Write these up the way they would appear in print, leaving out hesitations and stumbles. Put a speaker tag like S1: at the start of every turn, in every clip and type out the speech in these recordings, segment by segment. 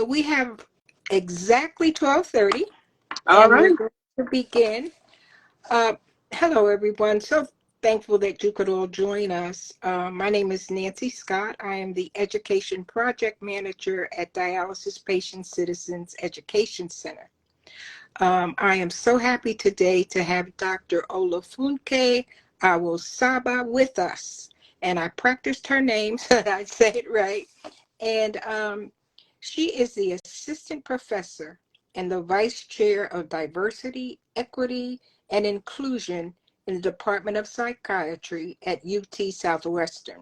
S1: So we have exactly 12:30,
S2: All
S1: and we're
S2: right.
S1: going to begin. Uh, Hello, everyone. So thankful that you could all join us. My name is Nancy Scott. I am the Education Project Manager at Dialysis Patient Citizens Education Center. I am so happy today to have Dr. Olafunke Awosaba with us. And I practiced her name so that I say it right. And she is the assistant professor and the vice chair of diversity, equity, and inclusion in the Department of Psychiatry at UT Southwestern.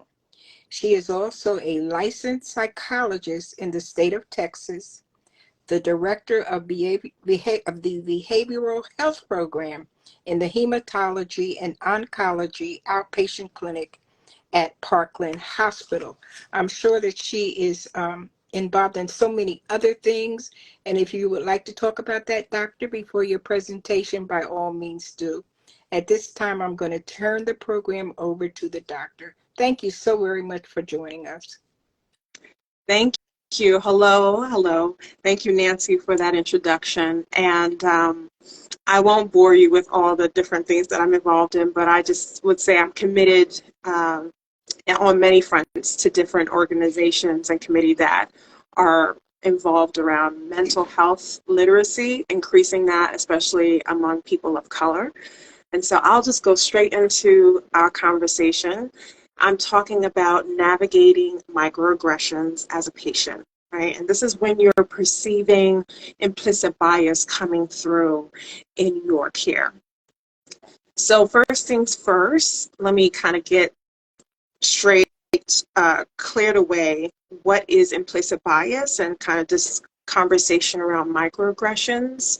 S1: She is also a licensed psychologist in the state of Texas, the director of the Behavioral Health Program in the Hematology and Oncology Outpatient Clinic at Parkland Hospital. I'm sure that she is involved in so many other things. And if you would like to talk about that, doctor, before your presentation, by all means do. At this time, I'm going to turn the program over to the doctor. Thank you so very much for joining us.
S2: Thank you. Hello. Hello. Thank you, Nancy, for that introduction. And I won't bore you with all the different things that I'm involved in, but I just would say I'm committed on many fronts to different organizations and committee that are involved around mental health literacy, increasing that, especially among people of color. And so I'll just go straight into our conversation. I'm talking about navigating microaggressions as a patient, right? And this is when you're perceiving implicit bias coming through in your care. So first things first, let me kind of get straight cleared away what is implicit bias and kind of this conversation around microaggressions,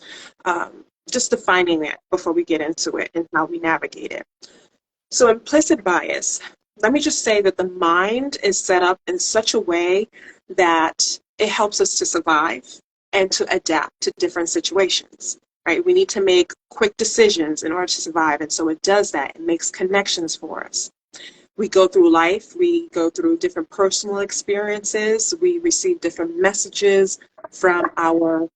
S2: just defining it before we get into it and how we navigate it. So implicit bias, let me just say that the mind is set up in such a way that it helps us to survive and to adapt to different situations, right? We need to make quick decisions in order to survive, and so it does that. It makes connections for us. We go through life, we go through different personal experiences, we receive different messages from our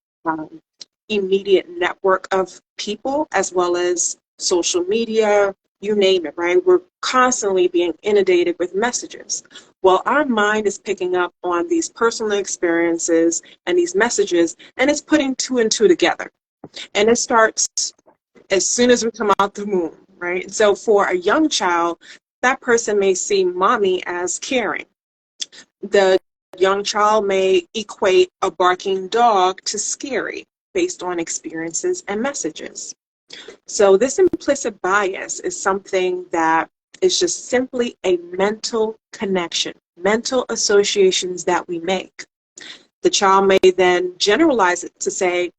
S2: immediate network of people, as well as social media, you name it, right? We're constantly being inundated with messages. Well, our mind is picking up on these personal experiences and these messages, and it's putting two and two together. And it starts as soon as we come out the womb, right? So for a young child, that person may see mommy as caring. The young child may equate a barking dog to scary based on experiences and messages. So this implicit bias is something that is just simply a mental connection, mental associations that we make. The child may then generalize it to say,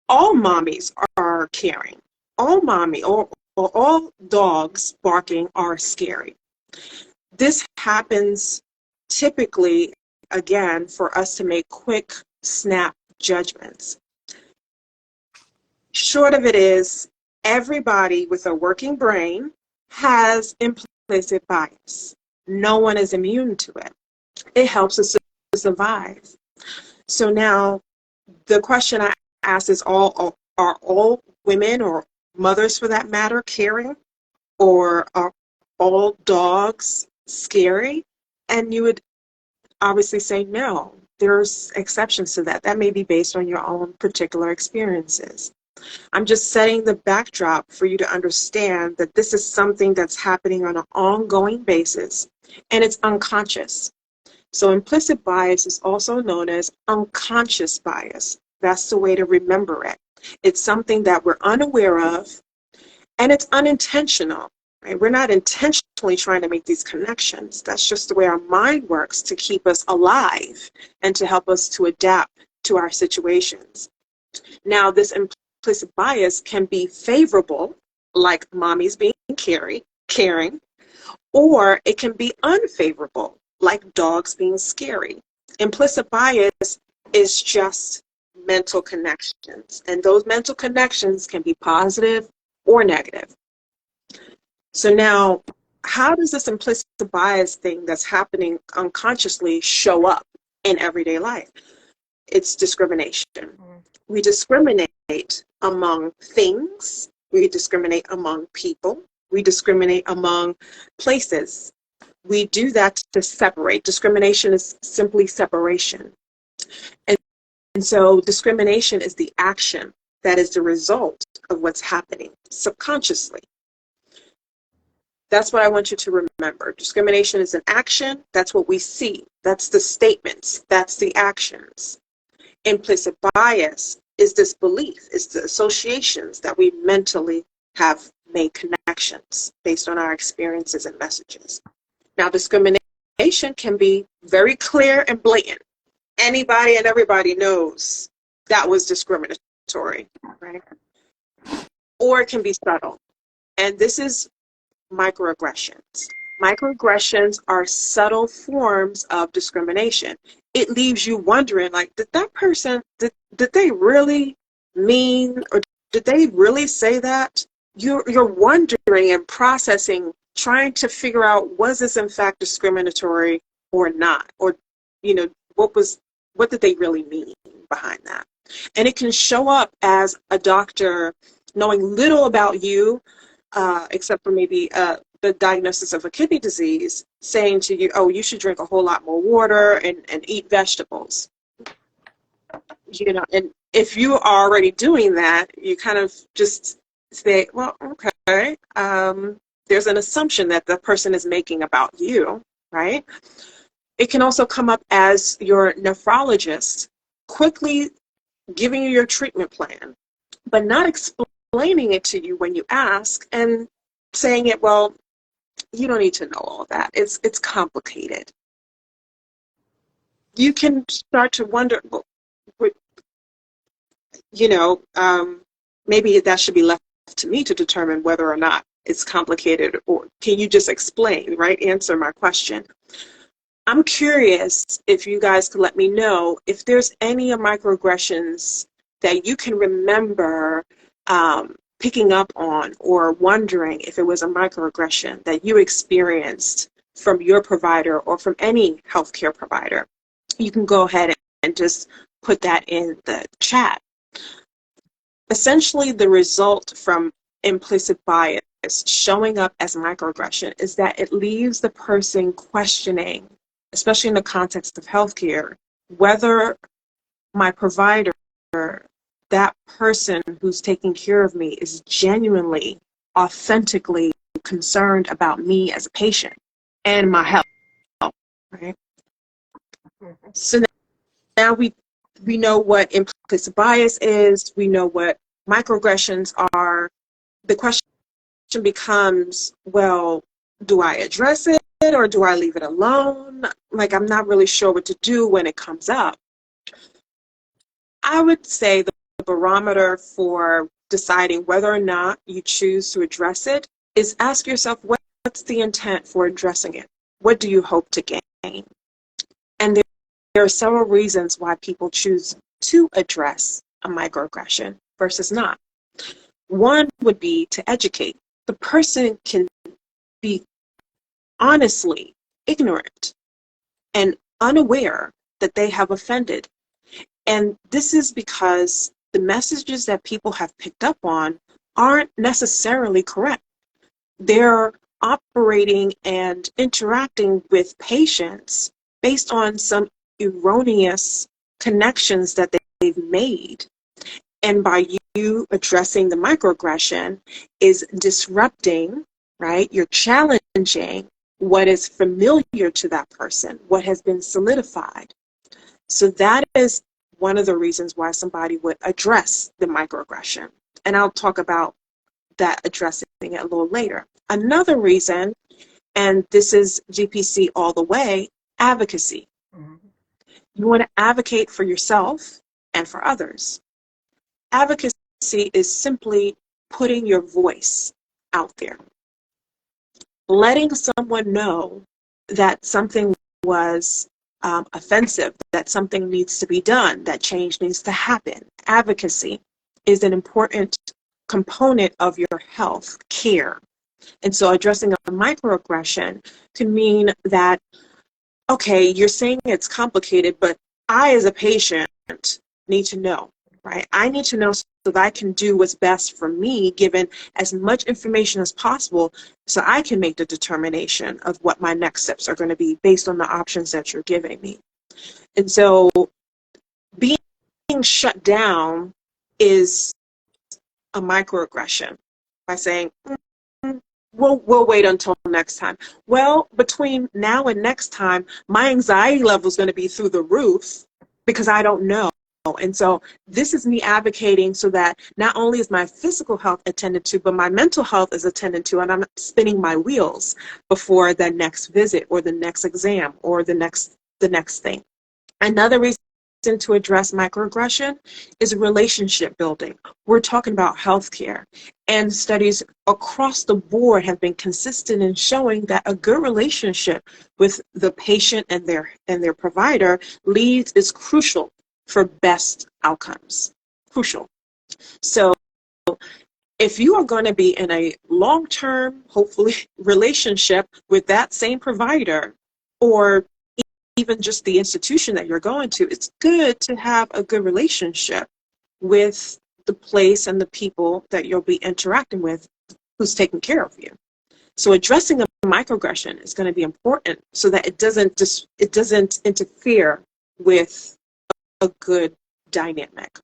S2: all mommies are caring, all mommy or all dogs barking are scary. This happens typically, again, for us to make quick, snap judgments. Short of it is, everybody with a working brain has implicit bias. No one is immune to it. It helps us to survive. So now, the question I ask is, are all women, or mothers for that matter, caring? Or are all dogs scary? And you would obviously say no. There's exceptions to that. That may be based on your own particular experiences. I'm just setting the backdrop for you to understand that this is something that's happening on an ongoing basis, and it's unconscious. So implicit bias is also known as unconscious bias. That's the way to remember it. It's something that we're unaware of, and it's unintentional. Right? We're not intentionally trying to make these connections. That's just the way our mind works to keep us alive and to help us to adapt to our situations. Now, this implicit bias can be favorable, like mommy's being caring, or it can be unfavorable, like dogs being scary. Implicit bias is just mental connections, and those mental connections can be positive or negative. So now, how does this implicit bias thing that's happening unconsciously show up in everyday life? it's discrimination. We discriminate among things. We discriminate among people. We discriminate among places. We do that to separate. Discrimination is simply separation. And so discrimination is the action that is the result of what's happening subconsciously. That's what I want you to remember. Discrimination is an action. That's what we see. That's the statements. That's the actions. Implicit bias is this belief, is the associations that we mentally have made connections based on our experiences and messages. Now, discrimination can be very clear and blatant. Anybody and everybody knows that was discriminatory, right? Or it can be subtle. And this is microaggressions. Microaggressions are subtle forms of discrimination. It leaves you wondering, like, did that person, did they really mean, or did they really say that? You're wondering and processing, trying to figure out, was this in fact discriminatory or not? Or, what did they really mean behind that? And it can show up as a doctor knowing little about you, except for maybe the diagnosis of a kidney disease, saying to you, oh, you should drink a whole lot more water and eat vegetables. And if you are already doing that, you kind of just say, well, okay, there's an assumption that the person is making about you, right? It can also come up as your nephrologist quickly giving you your treatment plan, but not explaining it to you when you ask, and saying it, well, you don't need to know all that. It's complicated. You can start to wonder, maybe that should be left to me to determine whether or not it's complicated, or can you just explain, right? Answer my question. I'm curious if you guys could let me know if there's any microaggressions that you can remember picking up on, or wondering if it was a microaggression that you experienced from your provider or from any healthcare provider. You can go ahead and just put that in the chat. Essentially, the result from implicit bias showing up as microaggression is that it leaves the person questioning, especially in the context of healthcare, whether my provider, that person who's taking care of me, is genuinely, authentically concerned about me as a patient and my health, right? So now we know what implicit bias is, we know what microaggressions are. The question becomes, well, do I address it or do I leave it alone? Like, I'm not really sure what to do when it comes up. I would say the barometer for deciding whether or not you choose to address it is ask yourself, what's the intent for addressing it? What do you hope to gain? And there are several reasons why people choose to address a microaggression versus not. One would be to educate. The person can be honestly ignorant and unaware that they have offended. And this is because the messages that people have picked up on aren't necessarily correct. They're operating and interacting with patients based on some erroneous connections that they've made. And by you addressing the microaggression is disrupting, right? You're challenging what is familiar to that person, what has been solidified. So that is one of the reasons why somebody would address the microaggression. And I'll talk about that addressing it a little later. Another reason, and this is GPC all the way, advocacy. You want to advocate for yourself and for others. Advocacy is simply putting your voice out there, letting someone know that something was offensive, that something needs to be done, that change needs to happen. Advocacy is an important component of your health care. And so addressing a microaggression can mean that, okay, you're saying it's complicated, but I, as a patient, need to know, right? I need to know so that I can do what's best for me, given as much information as possible, so I can make the determination of what my next steps are going to be based on the options that you're giving me. And so being shut down is a microaggression by saying, we'll wait until next time. Well, between now and next time, my anxiety level is going to be through the roof because I don't know. And so this is me advocating so that not only is my physical health attended to, but my mental health is attended to, and I'm not spinning my wheels before the next visit or the next exam or the next thing. Another reason to address microaggression is relationship building. We're talking about healthcare, and studies across the board have been consistent in showing that a good relationship with the patient and their provider is crucial for best outcomes. Crucial. So if you are going to be in a long-term, hopefully, relationship with that same provider, or even just the institution that you're going to, it's good to have a good relationship with the place and the people that you'll be interacting with who's taking care of you. So addressing a microaggression is going to be important so that it doesn't interfere with a good dynamic.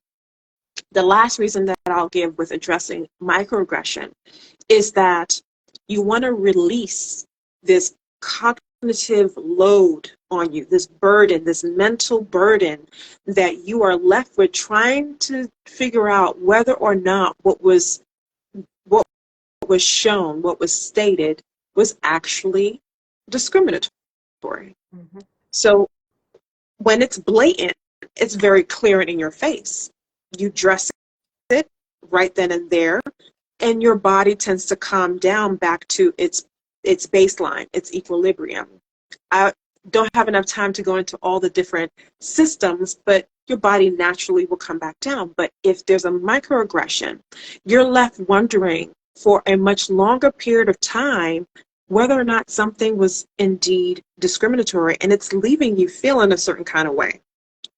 S2: The last reason that I'll give with addressing microaggression is that you want to release this cognitive load on you, this burden, this mental burden that you are left with trying to figure out whether or not what was shown, what was stated, was actually discriminatory.
S1: Mm-hmm.
S2: So when it's blatant, it's very clear and in your face. You dress it right then and there, and your body tends to calm down back to its baseline, its equilibrium. I don't have enough time to go into all the different systems, but your body naturally will come back down. But if there's a microaggression, you're left wondering for a much longer period of time whether or not something was indeed discriminatory, and it's leaving you feeling a certain kind of way.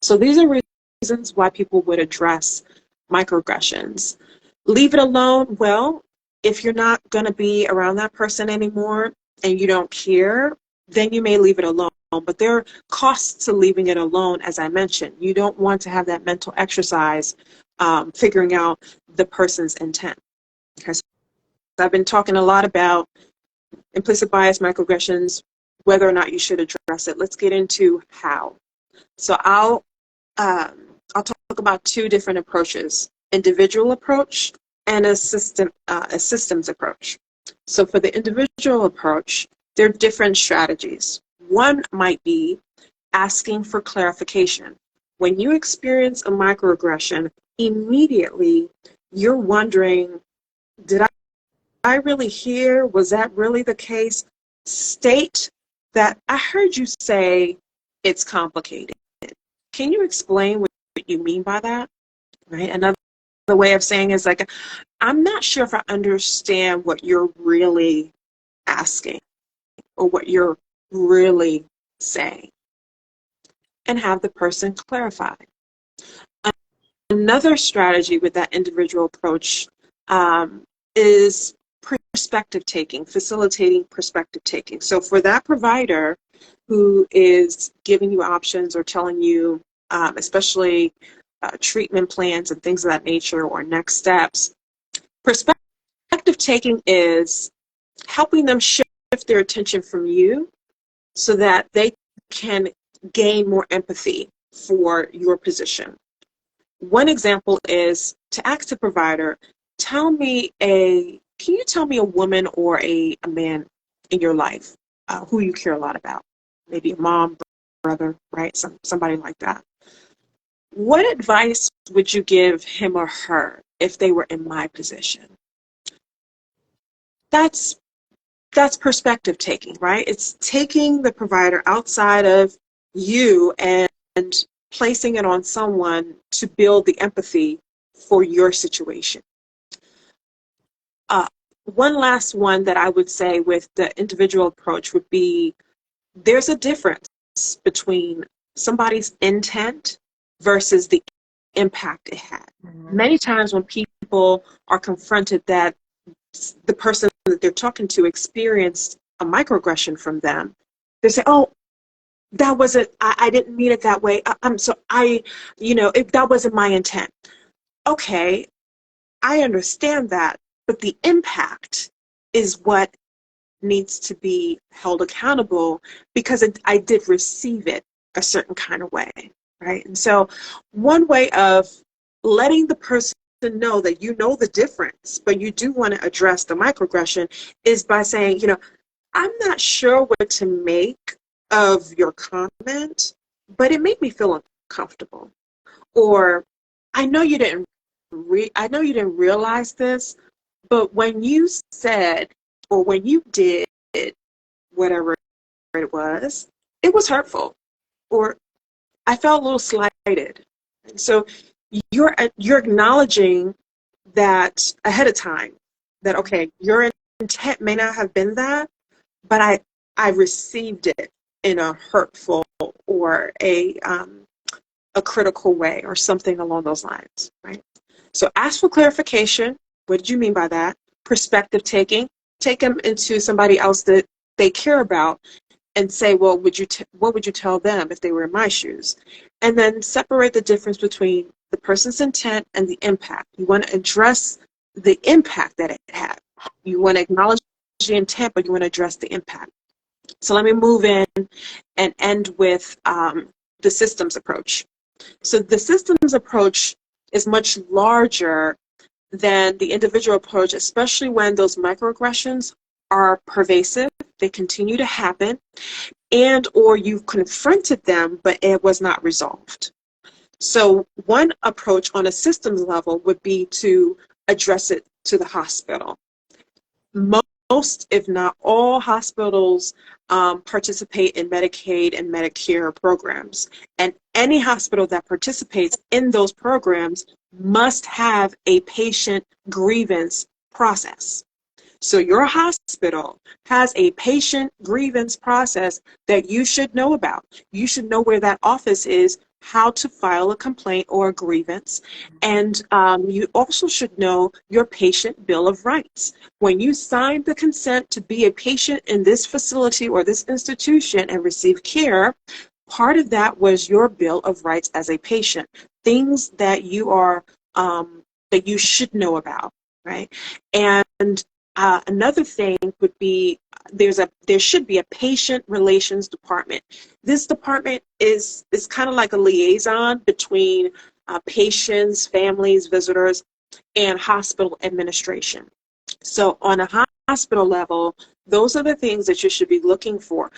S2: So these are reasons why people would address microaggressions. Leave it alone. Well, if you're not going to be around that person anymore and you don't care, then you may leave it alone. But there are costs to leaving it alone, as I mentioned. You don't want to have that mental exercise figuring out the person's intent. Okay, so I've been talking a lot about implicit bias, microaggressions, whether or not you should address it. Let's get into how. So I'll talk about two different approaches: individual approach and a systems approach. So for the individual approach, there are different strategies. One might be asking for clarification. When you experience a microaggression, immediately you're wondering, did I really hear? Was that really the case? State that I heard you say it's complicated. Can you explain what you mean by that? Right? Another way of saying is like, I'm not sure if I understand what you're really asking or what you're really saying, and have the person clarify. Another strategy with that individual approach is perspective taking, facilitating perspective taking. So for that provider who is giving you options or telling you, especially treatment plans and things of that nature or next steps, perspective taking is helping them shift their attention from you so that they can gain more empathy for your position. One example is to ask the provider, can you tell me a woman or a man in your life who you care a lot about? Maybe a mom, brother, right? Somebody like that. What advice would you give him or her if they were in my position? That's perspective taking, right? It's taking the provider outside of you and placing it on someone to build the empathy for your situation. One last one that I would say with the individual approach would be, there's a difference between somebody's intent versus the impact it had. Many times when people are confronted that the person that they're talking to experienced a microaggression from them, they say, oh, that wasn't, I didn't mean it that way. That wasn't my intent. Okay, I understand that, but the impact is what needs to be held accountable, because I did receive it a certain kind of way, right? And so one way of letting the person know that you know the difference, but you do want to address the microaggression, is by saying, I'm not sure what to make of your comment, but it made me feel uncomfortable. Or I know you didn't realize this, but when you said, or when you did whatever it was hurtful, or I felt a little slighted. And so you're acknowledging that ahead of time, that okay, your intent may not have been that, but I received it in a hurtful or a critical way, or something along those lines, right? So ask for clarification. What did you mean by that? Perspective taking. Take them into somebody else that they care about, and say, well, what would you tell them if they were in my shoes? And then separate the difference between the person's intent and the impact. You want to address the impact that it had. You want to acknowledge the intent, but you want to address the impact. So let me move in and end with the systems approach. So the systems approach is much larger than the individual approach, especially when those microaggressions are pervasive, they continue to happen, and or you've confronted them, but it was not resolved. So one approach on a systems level would be to address it to the hospital. Most, if not all, hospitals participate in Medicaid and Medicare programs. And any hospital that participates in those programs must have a patient grievance process. So your hospital has a patient grievance process that you should know about. You should know where that office is, how to file a complaint or a grievance, and you also should know your patient bill of rights. When you signed the consent to be a patient in this facility or this institution and receive care, part of that was your bill of rights as a patient, things that you are that you should know about, right? And another thing would be there should be a patient relations department. This department is kind of like a liaison between patients, families, visitors, and hospital administration. So on a hospital level, those are the things that you should be looking for.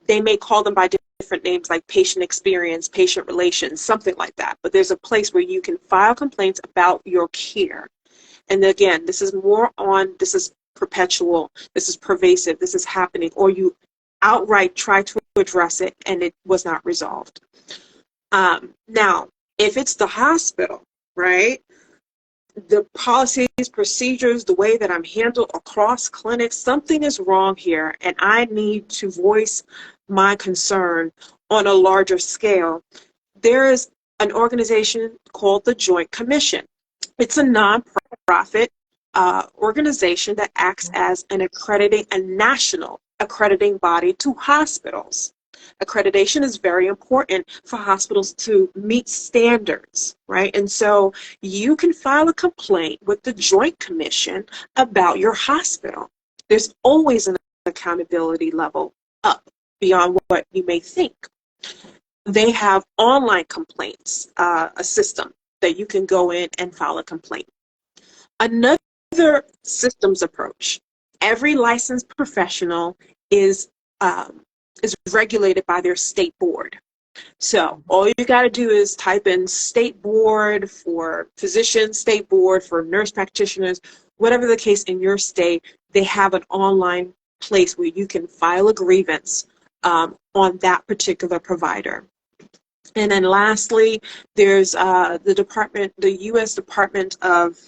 S2: They may call them by different names, like patient experience, patient relations, something like that. But there's a place where you can file complaints about your care. And again, this is perpetual, this is pervasive, this is happening, or you outright try to address it and it was not resolved. Now, if it's the hospital, right, the policies, procedures, the way that I'm handled across clinics, something is wrong here, and I need to voice my concern on a larger scale. There is an organization called the Joint Commission. It's a nonprofit organization that acts as a national accrediting body to hospitals. Accreditation is very important for hospitals to meet standards, right? And so you can file a complaint with the Joint Commission about your hospital. There's always an accountability level up beyond what you may think. They have online complaints, a system that you can go in and file a complaint. Another systems approach. Every licensed professional is regulated by their state board. So all you got to do is type in state board for physicians, state board for nurse practitioners, whatever the case in your state. They have an online place where you can file a grievance on that particular provider. And then lastly, there's the U.S. Department of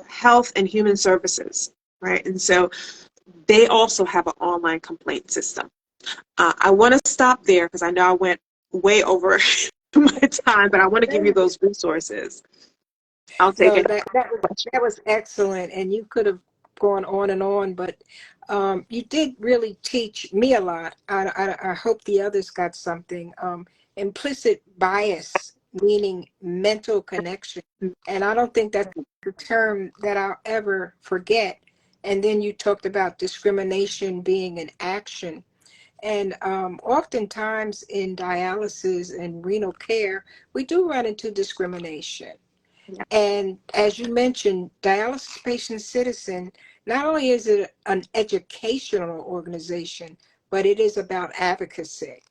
S2: Health and Human Services, right? And so they also have an online complaint system. I want to stop there because I know I went way over my time, but I want to give you those resources. I'll take
S1: No,
S2: it.
S1: that was excellent, and you could have gone on, but you did really teach me a lot. I hope the others got something. Implicit bias, meaning mental connection, and I don't think that's a term that I'll ever forget. And then you talked about discrimination being an action. And oftentimes in dialysis and renal care, we do run into discrimination.
S2: Yeah.
S1: And as you mentioned, Dialysis Patient Citizen, not only is it an educational organization, but it is about advocacy.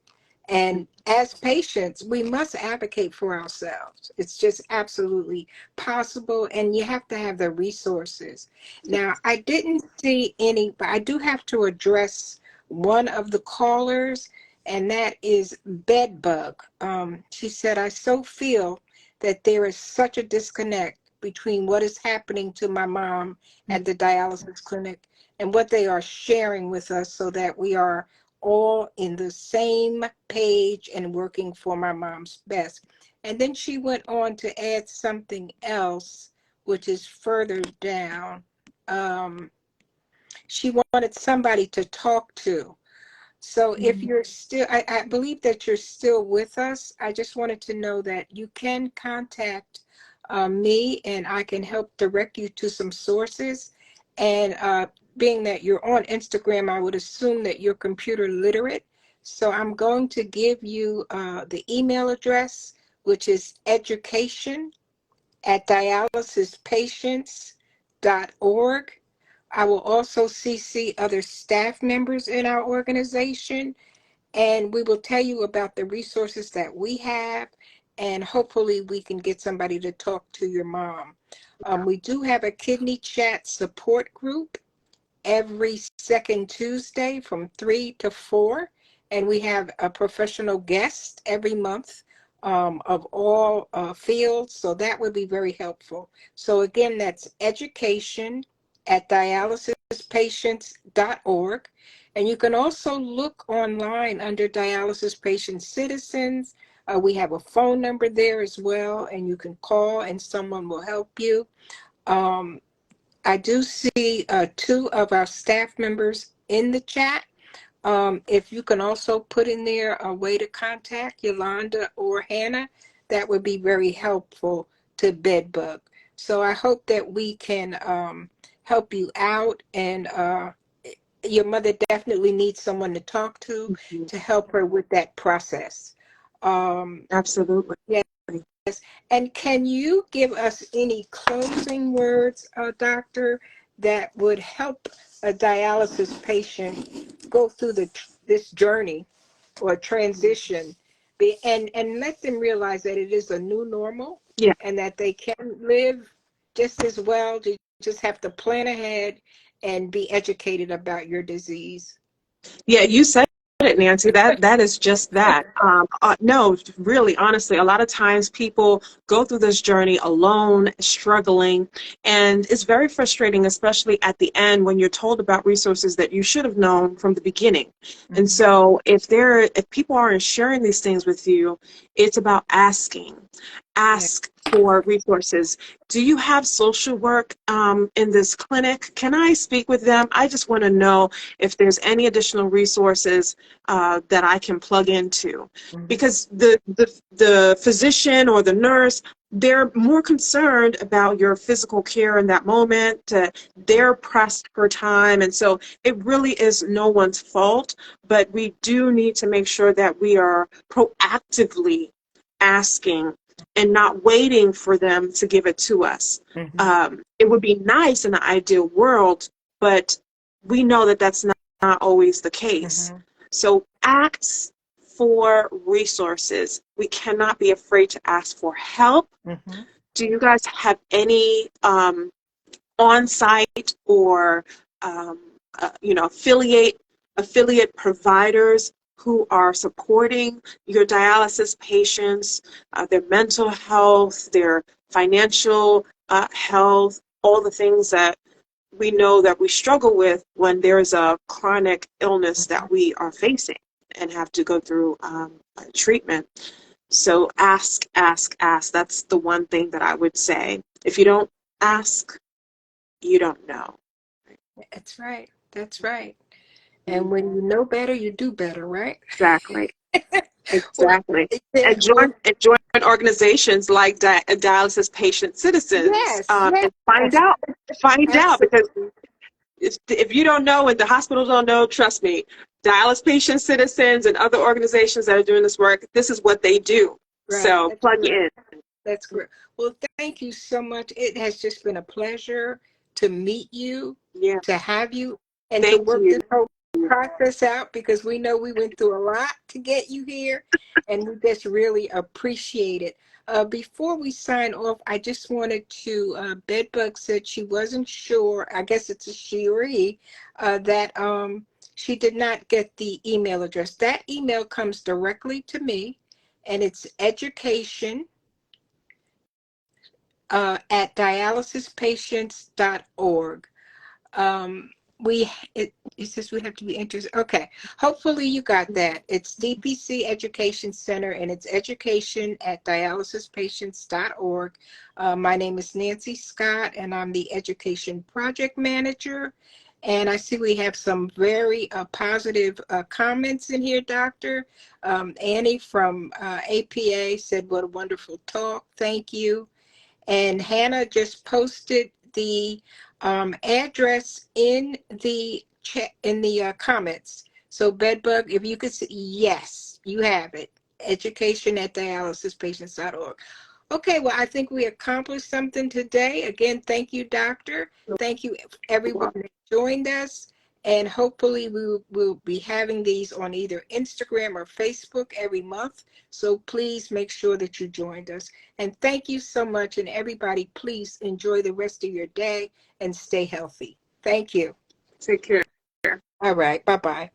S1: And as patients, we must advocate for ourselves. It's just absolutely possible, and you have to have the resources. Now, I didn't see any, but I do have to address one of the callers, and that is Bedbug. She said, I so feel that there is such a disconnect between what is happening to my mom at the dialysis clinic and what they are sharing with us so that we are all in the same page and working for my mom's best. And then she went on to add something else, which is further down. She wanted somebody to talk to. So if you're still, I believe that you're still with us. I just wanted to know that you can contact me and I can help direct you to some sources. And being that you're on Instagram, I would assume that you're computer literate. So I'm going to give you the email address, which is education@dialysispatients.org. I will also CC other staff members in our organization, and we will tell you about the resources that we have, and hopefully we can get somebody to talk to your mom. We do have a kidney chat support group every second Tuesday from 3 to 4, and we have a professional guest every month of all fields, so that would be very helpful. So again, that's education@dialysispatients.org. And you can also look online under Dialysis Patient Citizens. We have a phone number there as well, and you can call and someone will help you. I do see two of our staff members in the chat. If you can also put in there a way to contact Yolanda or Hannah, that would be very helpful to Bedbug. So I hope that we can help you out, and your mother definitely needs someone to talk to help her with that process.
S2: Absolutely.
S1: Yeah. And can you give us any closing words, doctor, that would help a dialysis patient go through this journey or transition, and let them realize that it is a new normal
S2: Yeah.
S1: and that they can live just as well. You just have to plan ahead and be educated about your disease.
S2: Yeah, you said it, Nancy. That is just that. No, really, honestly, a lot of times people go through this journey alone, struggling, and it's very frustrating, especially at the end when you're told about resources that you should have known from the beginning. And so, if people aren't sharing these things with you, it's about asking.
S1: Yeah.
S2: Ask for resources. Do you have social work in this clinic? Can I speak with them? I just want to know if there's any additional resources that I can plug into. Because the physician or the nurse, they're more concerned about your physical care in that moment. They're pressed for time. And so it really is no one's fault, but we do need to make sure that we are proactively asking and not waiting for them to give it to us. It would be nice in the ideal world, but we know that that's not always the case. So ask for resources. We cannot be afraid to ask for help. Do you guys have any on-site or affiliate providers who are supporting your dialysis patients, their mental health, their financial health, all the things that we know that we struggle with when there's a chronic illness that we are facing? and have to go through treatment. So ask, ask, ask. That's the one thing that I would say. If you don't ask, you don't know.
S1: That's right. That's right. And when you know better, you do better, right?
S2: Exactly.
S1: Well,
S2: Exactly.
S1: yeah,
S2: And
S1: well,
S2: join organizations like Dialysis Patient Citizens,
S1: yes, yes,
S2: and find out, because
S1: absolutely.
S2: if you don't know and the hospitals don't know, trust me, Dialysis Patient Citizens and other organizations that are doing this work, this is what they do.
S1: Right.
S2: So
S1: That's
S2: plug
S1: correct.
S2: in.
S1: That's correct. Well, thank you so much. It has just been a pleasure to meet you,
S2: Yeah.
S1: to have you, and to
S2: Thank
S1: work
S2: you.
S1: this whole process out because we know we went through a lot to get you here, and we just really appreciate it. Before we sign off, I just wanted to, Bedbug said she wasn't sure, I guess it's a she or he, that she did not get the email address. That email comes directly to me, and it's education at dialysispatients.org. Um, it says we have to be interested. Okay, hopefully you got that. It's DPC Education Center, and it's education at dialysispatients.org. My name is Nancy Scott, and I'm the Education Project Manager. And I see we have some very positive comments in here, Doctor. Annie from APA said, what a wonderful talk. Thank you. And Hannah just posted the address in the chat in the comments. So Bedbug, if you could see, yes, you have it. Education at dialysispatients.org. Okay, well, I think we accomplished something today. Again, thank you, Doctor. Thank you, everyone that joined us. And hopefully we'll be having these on either Instagram or Facebook every month. So please make sure that you joined us. And thank you so much. And everybody, please enjoy the rest of your day and stay healthy. Thank you.
S2: Take care.
S1: All right. Bye-bye.